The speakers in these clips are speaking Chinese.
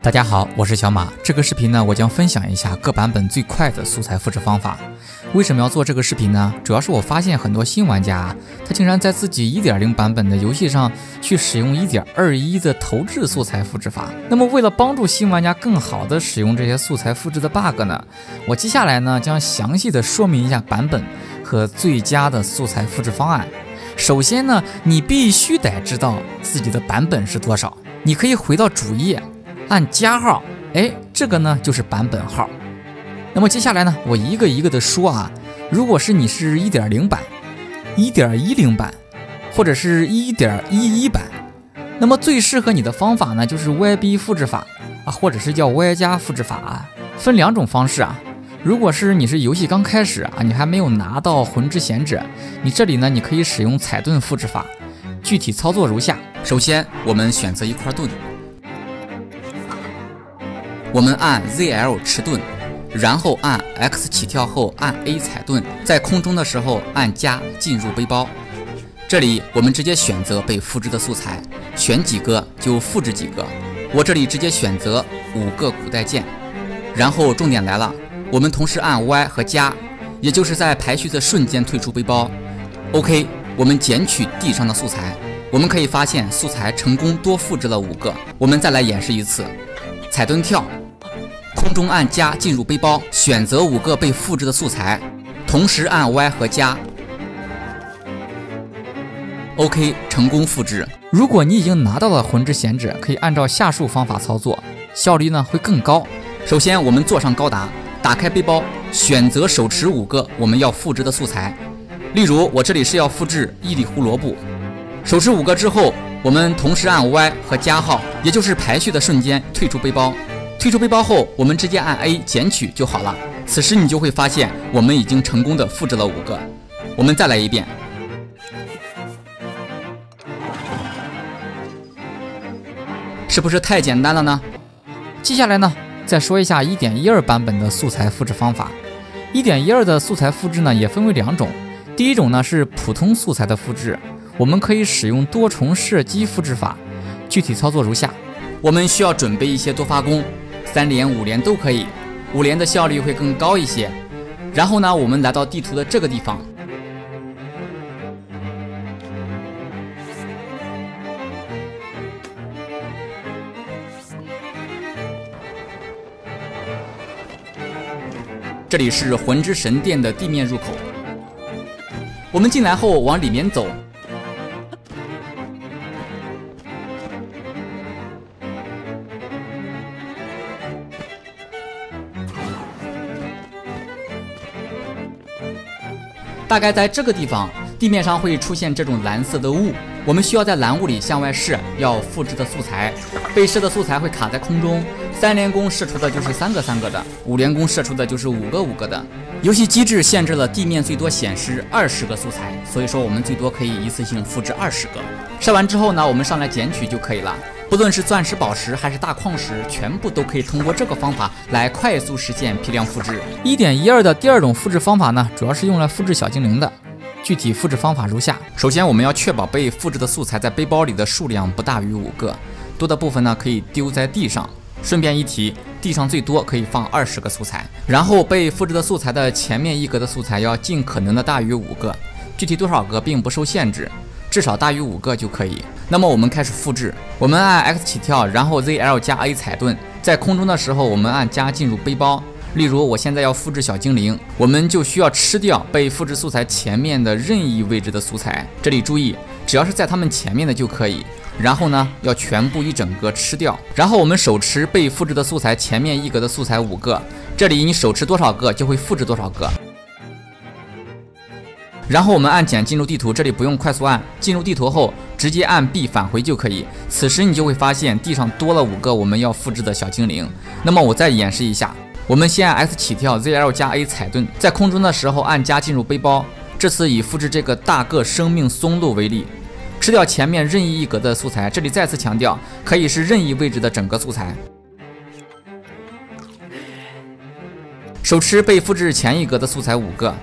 大家好，我是小马。这个视频呢，我将分享一下各版本最快的素材复制方法。为什么要做这个视频呢？主要是我发现很多新玩家，他竟然在自己 1.0 版本的游戏上去使用 1.21 的投掷素材复制法。那么为了帮助新玩家更好的使用这些素材复制的 bug 呢，我接下来呢将详细的说明一下版本和最佳的素材复制方案。首先呢，你必须得知道自己的版本是多少。你可以回到主页，按加号，这个呢就是版本号。那么接下来呢，我一个一个的说啊。如果是你是 1.0 版、1.10 版，或者是 1.11 版，那么最适合你的方法呢，就是 YB 复制法啊，或者是叫 Y 加复制法啊。分两种方式啊。如果是你是游戏刚开始啊，你还没有拿到魂之贤者，你这里呢，你可以使用彩盾复制法。具体操作如下：首先，我们选择一块盾，我们按 ZL 持盾，然后按 X 起跳后按 A 踩盾，在空中的时候按加进入背包。这里我们直接选择被复制的素材，选几个就复制几个。我这里直接选择5个古代剑，然后重点来了。我们同时按 Y 和加，也就是在排序的瞬间退出背包。OK， 我们捡取地上的素材，我们可以发现素材成功多复制了5个。我们再来演示一次，踩蹲跳，空中按加进入背包，选择5个被复制的素材，同时按 Y 和加。OK， 成功复制。如果你已经拿到了魂之贤者，可以按照下述方法操作，效率呢会更高。首先，我们坐上高达。打开背包，选择手持5个我们要复制的素材。例如，我这里是要复制伊里胡萝卜。手持5个之后，我们同时按 Y 和加号，也就是排序的瞬间退出背包。退出背包后，我们直接按 A 捡取就好了。此时你就会发现，我们已经成功的复制了5个。我们再来一遍。是不是太简单了呢？接下来呢？再说一下 1.12 版本的素材复制方法。1.12 的素材复制呢，也分为2种。第一种呢是普通素材的复制，我们可以使用多重射击复制法。具体操作如下：我们需要准备一些多发弓，3连、5连都可以，5连的效率会更高一些。然后呢，我们来到地图的这个地方。这里是魂之神殿的地面入口，我们进来后往里面走，大概在这个地方，地面上会出现这种蓝色的雾，我们需要在蓝雾里向外射要复制的素材，被射的素材会卡在空中。3连弓射出的就是3个3个的，5连弓射出的就是5个5个的。游戏机制限制了地面最多显示20个素材，所以说我们最多可以一次性复制20个。射完之后呢，我们上来捡取就可以了。不论是钻石宝石还是大矿石，全部都可以通过这个方法来快速实现批量复制。1.12 的第2种复制方法呢，主要是用来复制小精灵的。具体复制方法如下：首先，我们要确保被复制的素材在背包里的数量不大于5个，多的部分呢可以丢在地上。顺便一提，地上最多可以放20个素材，然后被复制的素材的前面一格的素材要尽可能的大于5个，具体多少个并不受限制，至少大于5个就可以。那么我们开始复制，我们按 X 起跳，然后 ZL 加 A 踩盾，在空中的时候我们按加进入背包。例如我现在要复制小精灵，我们就需要吃掉被复制素材前面的任意位置的素材，这里注意，只要是在它们前面的就可以。然后呢，要全部一整个吃掉。然后我们手持被复制的素材前面一格的素材5个，这里你手持多少个就会复制多少个。然后我们按减进入地图，这里不用快速按，进入地图后直接按 B 返回就可以。此时你就会发现地上多了5个我们要复制的小精灵。那么我再演示一下，我们先按 X 起跳 ，ZL 加 A 踩盾，在空中的时候按加进入背包。这次以复制这个大个生命松露为例。吃掉前面任意一格的素材，这里再次强调，可以是任意位置的整个素材。手持被复制前一格的素材5个，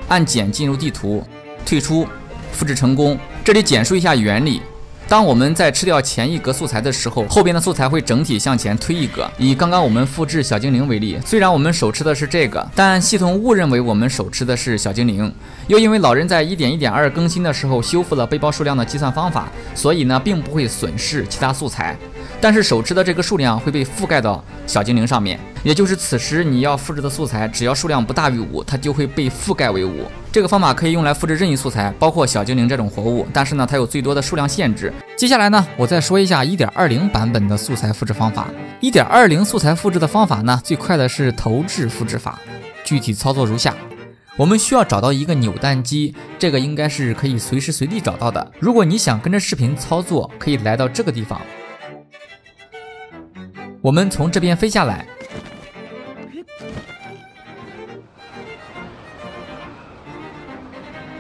按减进入地图，退出，复制成功。这里简述一下原理，当我们在吃掉前一格素材的时候，后边的素材会整体向前推一格。以刚刚我们复制小精灵为例，虽然我们手持的是这个，但系统误认为我们手持的是小精灵。又因为老人在 1.1.2 更新的时候修复了背包数量的计算方法，所以呢并不会损失其他素材，但是手持的这个数量会被覆盖到小精灵上面。也就是此时你要复制的素材，只要数量不大于5，它就会被覆盖为5。这个方法可以用来复制任意素材，包括小精灵这种活物，但是呢它有最多的数量限制。接下来呢，我再说一下 1.20 版本的素材复制方法。1.20 素材复制的方法呢，最快的是投掷复制法。具体操作如下：我们需要找到一个扭蛋机，这个应该是可以随时随地找到的。如果你想跟着视频操作，可以来到这个地方。我们从这边飞下来，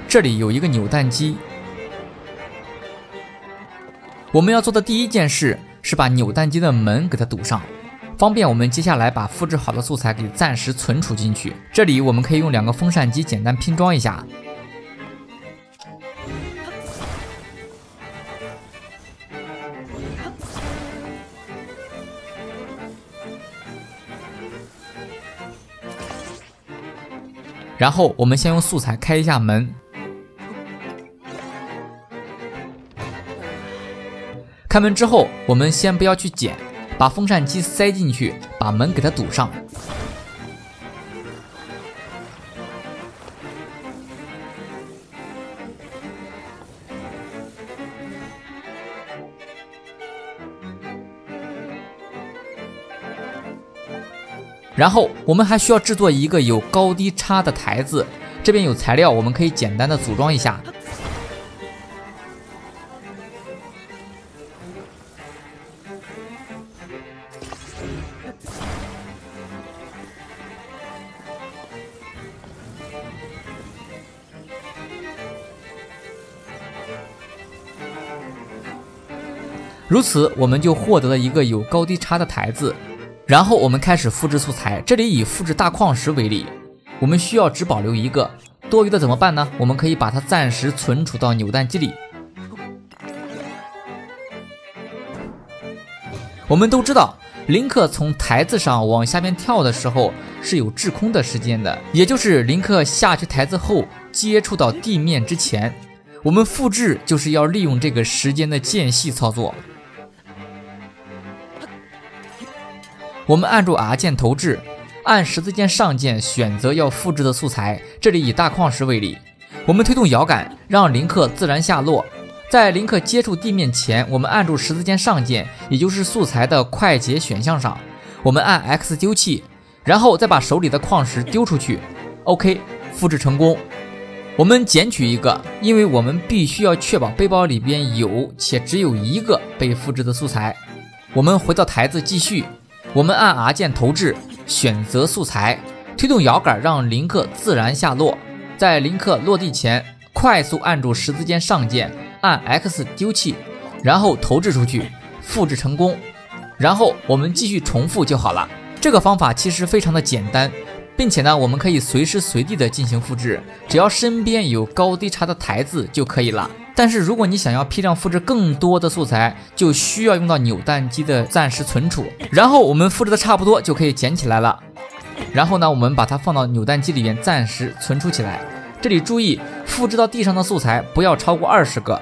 这里有一个扭蛋机。我们要做的第一件事是把扭蛋机的门给它堵上，方便我们接下来把复制好的素材给暂时存储进去。这里我们可以用2个风扇机简单拼装一下。然后我们先用素材开一下门。开门之后，我们先不要去捡，把风扇机塞进去，把门给它堵上。然后我们还需要制作一个有高低差的台子，这边有材料，我们可以简单的组装一下。如此，我们就获得了一个有高低差的台子。然后我们开始复制素材，这里以复制大矿石为例，我们需要只保留一个，多余的怎么办呢？我们可以把它暂时存储到扭蛋机里。我们都知道，林克从台子上往下面跳的时候是有滞空的时间的，也就是林克下去台子后接触到地面之前。我们复制就是要利用这个时间的间隙操作。我们按住 R 键投掷，按十字键上键选择要复制的素材，这里以大矿石为例。我们推动摇杆，让林克自然下落。在林克接触地面前，我们按住十字键上键，也就是素材的快捷选项上，我们按 X 丢弃，然后再把手里的矿石丢出去。OK， 复制成功。我们捡取一个，因为我们必须要确保背包里边有且只有一个被复制的素材。我们回到台子继续。我们按 R 键投掷，选择素材，推动摇杆让林克自然下落。在林克落地前，快速按住十字键上键，按 X 丢弃，然后投掷出去，复制成功。然后我们继续重复就好了。这个方法其实非常的简单，并且呢，我们可以随时随地的进行复制，只要身边有高低差的台子就可以了。但是如果你想要批量复制更多的素材，就需要用到扭蛋机的暂时存储。然后我们复制的差不多就可以捡起来了。然后呢，我们把它放到扭蛋机里面暂时存储起来。这里注意，复制到地上的素材不要超过20个。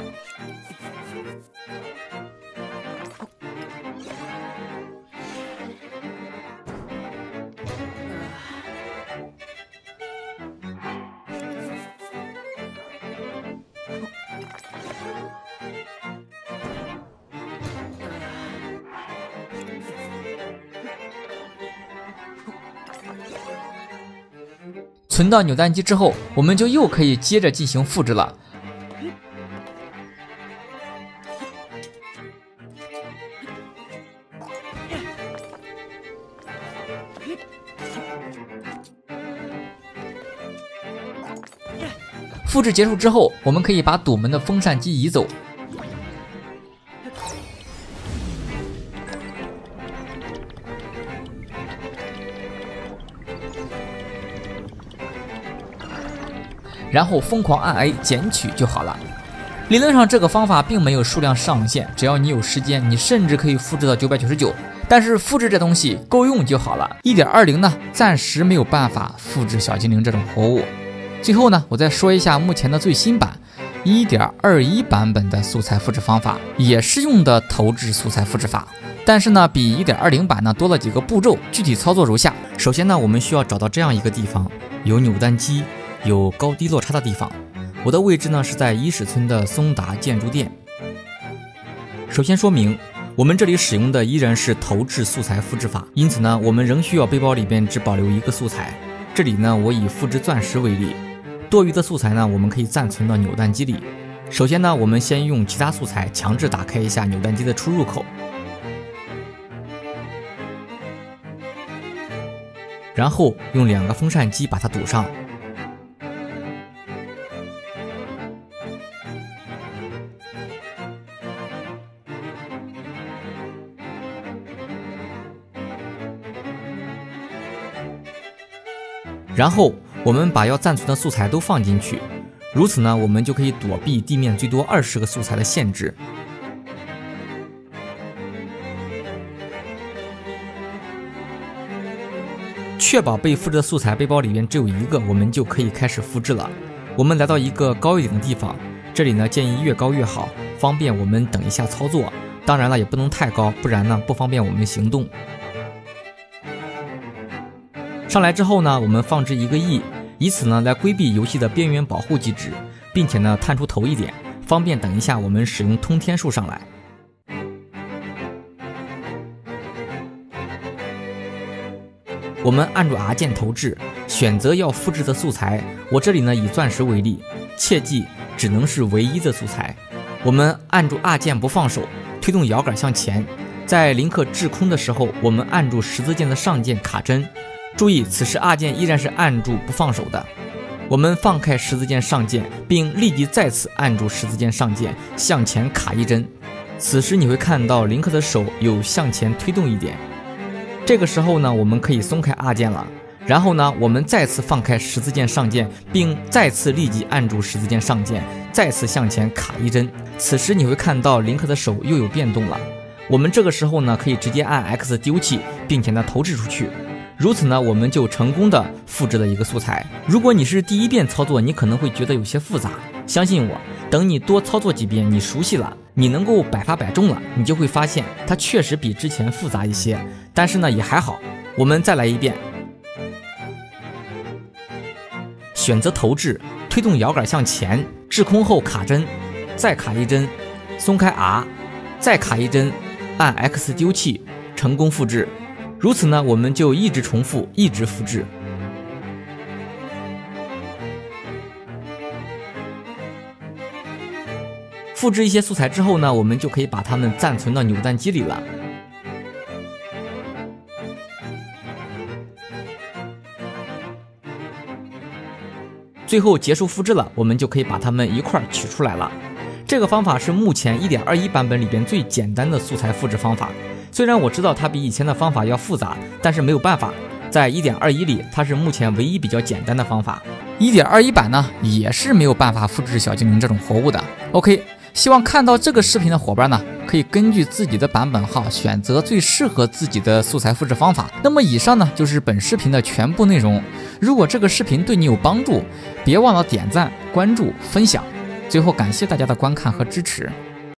存到扭蛋机之后，我们就又可以接着进行复制了。复制结束之后，我们可以把堵门的风扇机移走。然后疯狂按 A 捡取就好了。理论上这个方法并没有数量上限，只要你有时间，你甚至可以复制到999。但是复制这东西够用就好了。1.20 呢，暂时没有办法复制小精灵这种活物。最后呢，我再说一下目前的最新版1.21版本的素材复制方法，也是用的投掷素材复制法，但是呢，比1.20版呢多了几个步骤，具体操作如下。首先呢，我们需要找到这样一个地方，有扭蛋机，有高低落差的地方。我的位置呢是在伊始村的松达建筑店。首先说明，我们这里使用的依然是投掷素材复制法，因此呢，我们仍需要背包里边只保留一个素材。这里呢，我以复制钻石为例，多余的素材呢，我们可以暂存到扭蛋机里。首先呢，我们先用其他素材强制打开一下扭蛋机的出入口，然后用2个风扇机把它堵上。然后我们把要暂存的素材都放进去，如此呢，我们就可以躲避地面最多20个素材的限制。确保被复制的素材背包里面只有1个，我们就可以开始复制了。我们来到一个高一点的地方，这里呢建议越高越好，方便我们等一下操作。当然了，也不能太高，不然呢不方便我们行动。上来之后呢，我们放置一个 E， 以此呢来规避游戏的边缘保护机制，并且呢探出头一点，方便等一下我们使用通天术上来。我们按住 R 键投掷，选择要复制的素材。我这里呢以钻石为例，切记只能是唯一的素材。我们按住 R 键不放手，推动摇杆向前，在林克掷空的时候，我们按住十字键的上键卡针。注意，此时 R 键依然是按住不放手的。我们放开十字键上键，并立即再次按住十字键上键，向前卡一针。此时你会看到林克的手有向前推动一点。这个时候呢，我们可以松开 R 键了。然后呢，我们再次放开十字键上键，并再次立即按住十字键上键，再次向前卡一针。此时你会看到林克的手又有变动了。我们这个时候呢，可以直接按 X 丢弃，并且呢投掷出去。如此呢，我们就成功的复制了一个素材。如果你是第一遍操作，你可能会觉得有些复杂。相信我，等你多操作几遍，你熟悉了，你能够百发百中了，你就会发现它确实比之前复杂一些。但是呢，也还好。我们再来一遍，选择投掷，推动摇杆向前，掷空后卡针，再卡一针，松开 R， 再卡一针，按 X 丢弃，成功复制。如此呢，我们就一直重复，一直复制。复制一些素材之后呢，我们就可以把它们暂存到扭蛋机里了。最后结束复制了，我们就可以把它们一块取出来了。这个方法是目前 1.21 版本里边最简单的素材复制方法。虽然我知道它比以前的方法要复杂，但是没有办法，在 1.21 里它是目前唯一比较简单的方法。1.21 版呢也是没有办法复制小精灵这种活物的。OK， 希望看到这个视频的伙伴呢，可以根据自己的版本号选择最适合自己的素材复制方法。那么以上呢就是本视频的全部内容。如果这个视频对你有帮助，别忘了点赞、关注、分享。最后感谢大家的观看和支持。